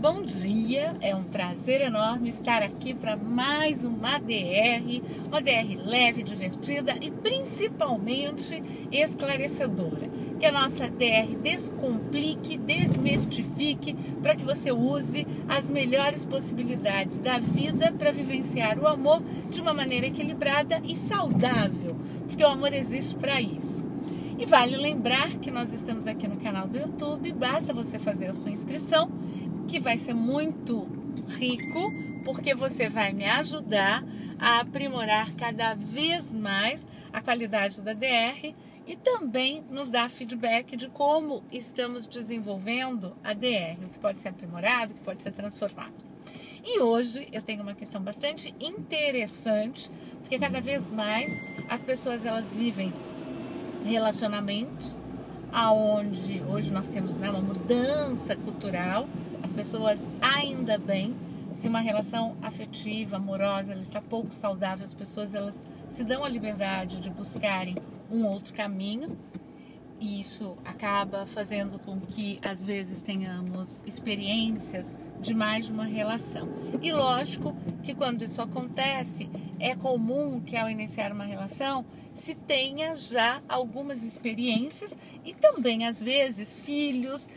bom dia, é um prazer enorme estar aqui para mais uma DR leve, divertida e principalmente esclarecedora. Que a nossa DR descomplique, desmistifique, para que você use as melhores possibilidades da vida para vivenciar o amor de uma maneira equilibrada e saudável, porque o amor existe para isso. E vale lembrar que nós estamos aqui no canal do YouTube, basta você fazer a sua inscrição, que vai ser muito rico, porque você vai me ajudar a aprimorar cada vez mais a qualidade da DR e também nos dar feedback de como estamos desenvolvendo a DR, o que pode ser aprimorado, o que pode ser transformado. E hoje eu tenho uma questão bastante interessante, porque cada vez mais as pessoas elas vivem relacionamentos aonde hoje nós temos uma mudança cultural. As pessoas, ainda bem, se uma relação afetiva, amorosa, ela está pouco saudável, as pessoas elas se dão a liberdade de buscarem um outro caminho, e isso acaba fazendo com que às vezes tenhamos experiências de mais de uma relação. E lógico que quando isso acontece, é comum que ao iniciar uma relação se tenha já algumas experiências e também às vezes filhos,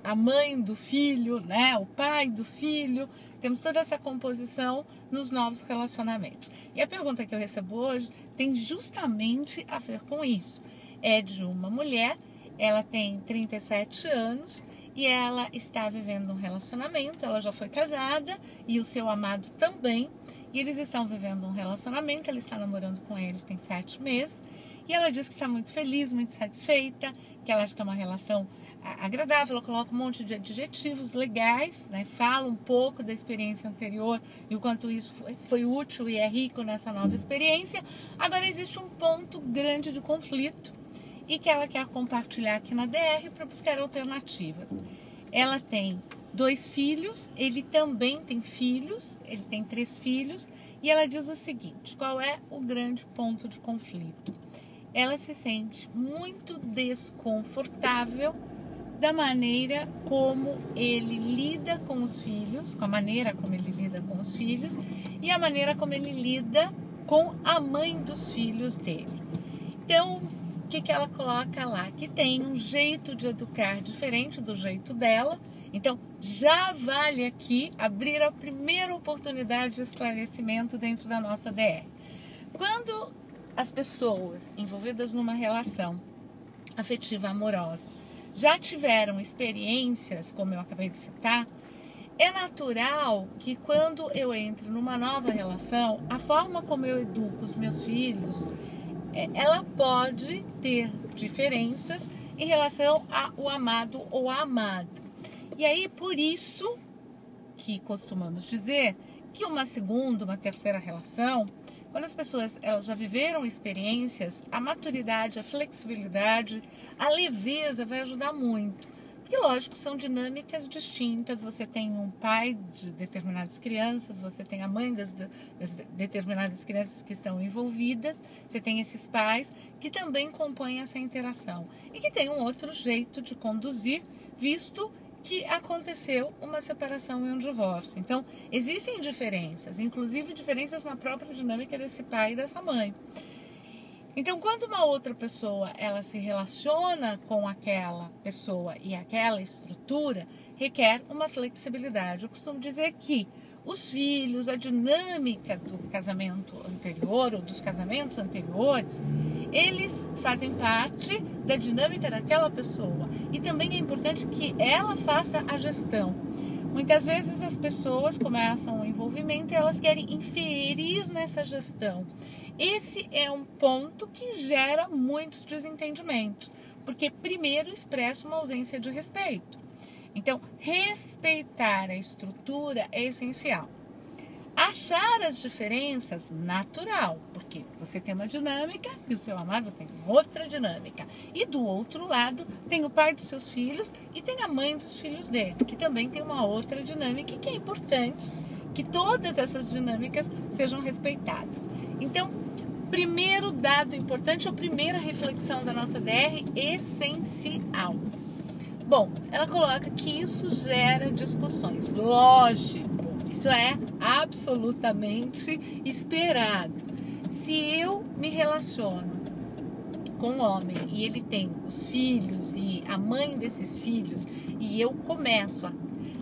a mãe do filho, o pai do filho, temos toda essa composição nos novos relacionamentos. E a pergunta que eu recebo hoje tem justamente a ver com isso. É de uma mulher, ela tem 37 anos e ela está vivendo um relacionamento, ela já foi casada e o seu amado também, e eles estão vivendo um relacionamento, ela está namorando com ele tem 7 meses, e ela diz que está muito feliz, muito satisfeita, que ela acha que é uma relação agradável, ela coloca um monte de adjetivos legais, fala um pouco da experiência anterior e o quanto isso foi útil e é rico nessa nova experiência. Agora existe um ponto grande de conflito e que ela quer compartilhar aqui na DR para buscar alternativas. Ela tem 2 filhos, ele também tem filhos, ele tem 3 filhos, e ela diz o seguinte: qual é o grande ponto de conflito? Ela se sente muito desconfortável da maneira como ele lida com os filhos, com a maneira como ele lida com os filhos e a maneira como ele lida com a mãe dos filhos dele. Então, o que ela coloca lá? Que tem um jeito de educar diferente do jeito dela. Então, já vale aqui abrir a primeira oportunidade de esclarecimento dentro da nossa DR. Quando as pessoas envolvidas numa relação afetiva amorosa já tiveram experiências, como eu acabei de citar, é natural que quando eu entro numa nova relação, a forma como eu educo os meus filhos, ela pode ter diferenças em relação ao amado ou à amada. E aí, por isso que costumamos dizer que uma segunda, uma terceira relação, quando as pessoas elas já viveram experiências, a maturidade, a flexibilidade, a leveza vai ajudar muito. Porque, lógico, são dinâmicas distintas. Você tem um pai de determinadas crianças, você tem a mãe das determinadas crianças que estão envolvidas, você tem esses pais que também compõem essa interação e que tem um outro jeito de conduzir, visto que aconteceu uma separação e um divórcio. Então, existem diferenças, inclusive diferenças na própria dinâmica desse pai e dessa mãe. Então, quando uma outra pessoa ela se relaciona com aquela pessoa e aquela estrutura, requer uma flexibilidade. Eu costumo dizer que os filhos, a dinâmica do casamento anterior ou dos casamentos anteriores, eles fazem parte da dinâmica daquela pessoa. E também é importante que ela faça a gestão. Muitas vezes as pessoas começam o envolvimento e elas querem inferir nessa gestão. Esse é um ponto que gera muitos desentendimentos, porque primeiro expressa uma ausência de respeito. Então, respeitar a estrutura é essencial. Achar as diferenças, natural, porque você tem uma dinâmica e o seu amado tem outra dinâmica. E do outro lado, tem o pai dos seus filhos e tem a mãe dos filhos dele, que também tem uma outra dinâmica e que é importante que todas essas dinâmicas sejam respeitadas. Então, primeiro dado importante, ou primeira reflexão da nossa DR, essencial. Bom, ela coloca que isso gera discussões. Lógico, isso é absolutamente esperado. Se eu me relaciono com um homem e ele tem os filhos e a mãe desses filhos e eu começo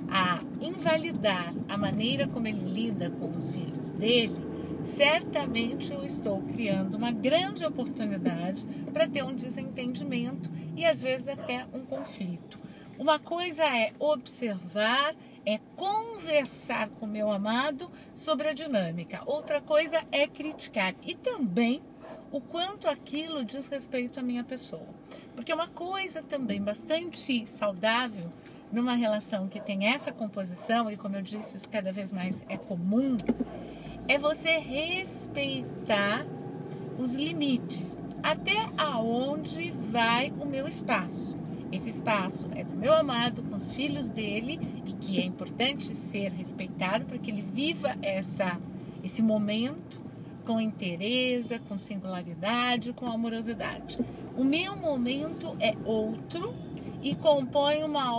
a invalidar a maneira como ele lida com os filhos dele, certamente eu estou criando uma grande oportunidade para ter um desentendimento e às vezes até um conflito. Uma coisa é observar, é conversar com meu amado sobre a dinâmica. Outra coisa é criticar e também o quanto aquilo diz respeito à minha pessoa. Porque uma coisa também bastante saudável numa relação que tem essa composição, e como eu disse, isso cada vez mais é comum, é você respeitar os limites, até aonde vai o meu espaço. Esse espaço é do meu amado com os filhos dele e que é importante ser respeitado para que ele viva esse momento com inteireza, com singularidade, com amorosidade. O meu momento é outro e compõe uma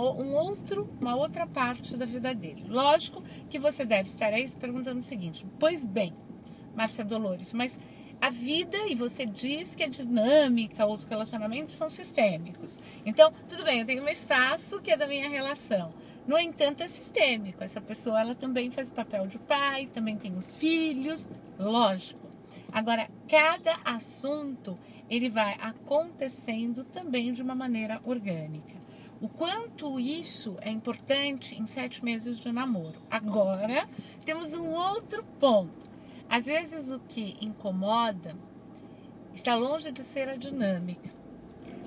outra parte da vida dele. Lógico que você deve estar aí se perguntando o seguinte: pois bem, Márcia Dolores, mas a vida, e você diz que a dinâmica, os relacionamentos são sistêmicos. Então, tudo bem, eu tenho meu espaço que é da minha relação. No entanto, é sistêmico. Essa pessoa, ela também faz o papel de pai, também tem os filhos, lógico. Agora, cada assunto, ele vai acontecendo também de uma maneira orgânica. O quanto isso é importante em 7 meses de namoro. Agora, temos um outro ponto. Às vezes o que incomoda está longe de ser a dinâmica.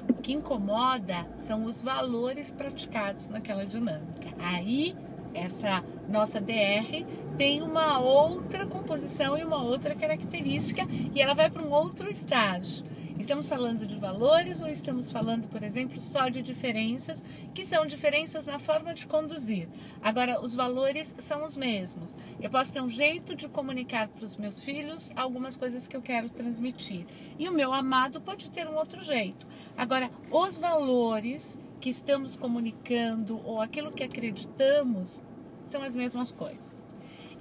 O que incomoda são os valores praticados naquela dinâmica. Aí, essa nossa DR tem uma outra composição e uma outra característica e ela vai para um outro estágio. Estamos falando de valores ou estamos falando, por exemplo, só de diferenças, que são diferenças na forma de conduzir. Agora, os valores são os mesmos. Eu posso ter um jeito de comunicar para os meus filhos algumas coisas que eu quero transmitir. E o meu amado pode ter um outro jeito. Agora, os valores que estamos comunicando ou aquilo que acreditamos são as mesmas coisas.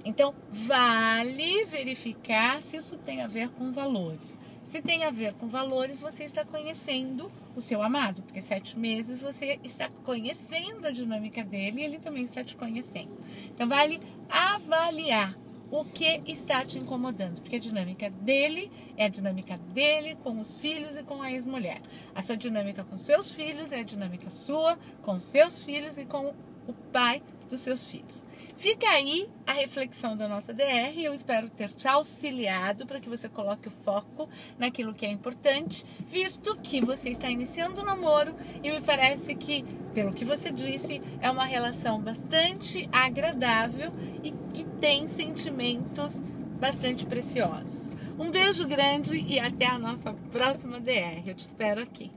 Então, vale verificar se isso tem a ver com valores. Se tem a ver com valores, você está conhecendo o seu amado, porque 7 meses você está conhecendo a dinâmica dele e ele também está te conhecendo. Então, vale avaliar o que está te incomodando, porque a dinâmica dele é a dinâmica dele com os filhos e com a ex-mulher. A sua dinâmica com seus filhos é a dinâmica sua com seus filhos e com o pai dos seus filhos. Fica aí a reflexão da nossa DR. Eu espero ter te auxiliado para que você coloque o foco naquilo que é importante, visto que você está iniciando o namoro e me parece que, pelo que você disse, é uma relação bastante agradável e que tem sentimentos bastante preciosos. Um beijo grande e até a nossa próxima DR. Eu te espero aqui.